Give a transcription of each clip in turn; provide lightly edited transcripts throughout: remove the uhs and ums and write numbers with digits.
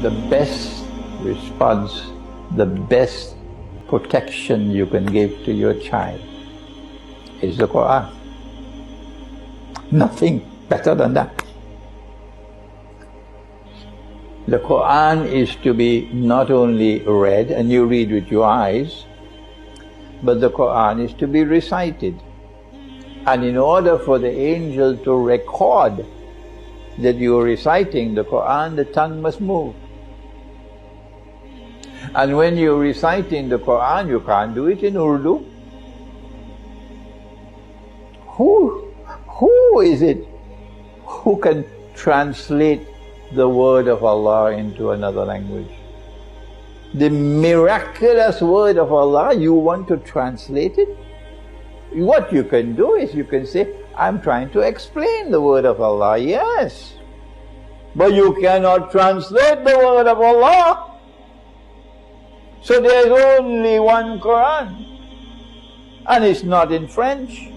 the best response, the best protection you can give to your child is the Quran. Nothing better than that. The Quran is to be not only read, and you read with your eyes, but the Quran is to be recited. And in order for the angel to record that you are reciting the Quran, the tongue must move. And when you're reciting the Quran, you can't do it in Urdu. Who is it who can translate the word of Allah into another language? The miraculous word of Allah, you want to translate it? What you can do is you can say, I'm trying to explain the word of Allah. Yes, but you cannot translate the word of Allah. So there's only one Quran, and it's not in French,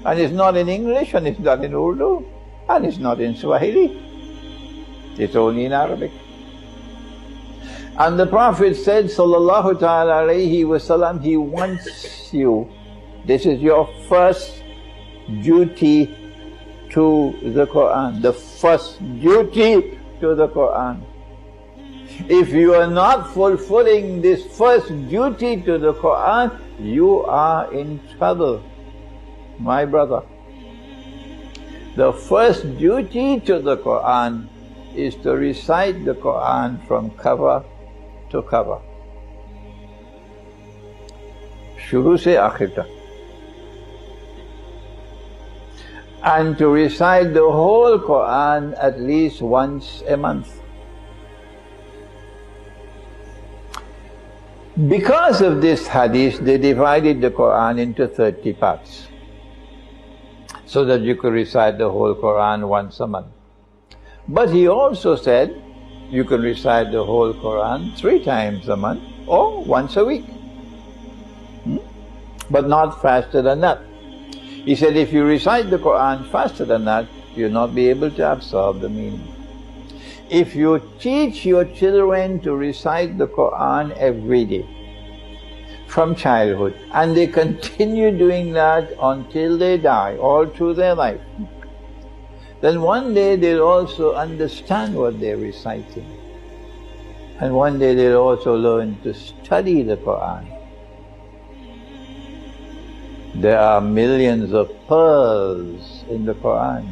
and it's not in English, and it's not in Urdu, and it's not in Swahili. It's only in Arabic. And the Prophet said, sallallahu ta'ala alayhi wasallam, he wants you, this is your first duty to the Quran, the first duty to the Quran. If you are not fulfilling this first duty to the Quran, you are in trouble, my brother. The first duty to the Quran is to recite the Quran from cover to cover, shuru se akhir tak, and to recite the whole Quran at least once a month. Because of this hadith, they divided the Quran into 30 parts, so that you could recite the whole Quran once a month. But he also said, you can recite the whole Quran 3 times a month or once a week, but not faster than that. He said, if you recite the Quran faster than that, you'll not be able to absorb the meaning. If you teach your children to recite the Quran every day from childhood, and they continue doing that until they die, all through their life, then one day they'll also understand what they're reciting. And one day they'll also learn to study the Quran. There are millions of pearls in the Quran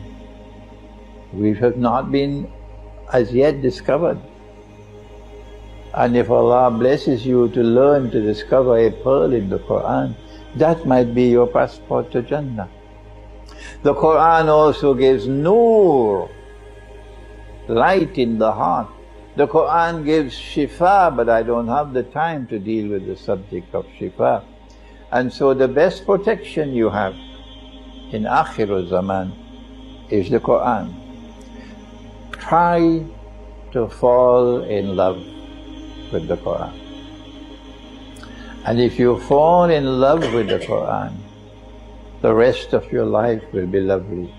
which have not been as yet discovered. And if Allah blesses you to learn to discover a pearl in the Quran, that might be your passport to Jannah. The Quran also gives nur, light in the heart. The Quran gives shifa, but I don't have the time to deal with the subject of shifa. And so the best protection you have in Akhirul Zaman is the Quran. Try to fall in love with the Quran. And if you fall in love with the Quran, the rest of your life will be lovely.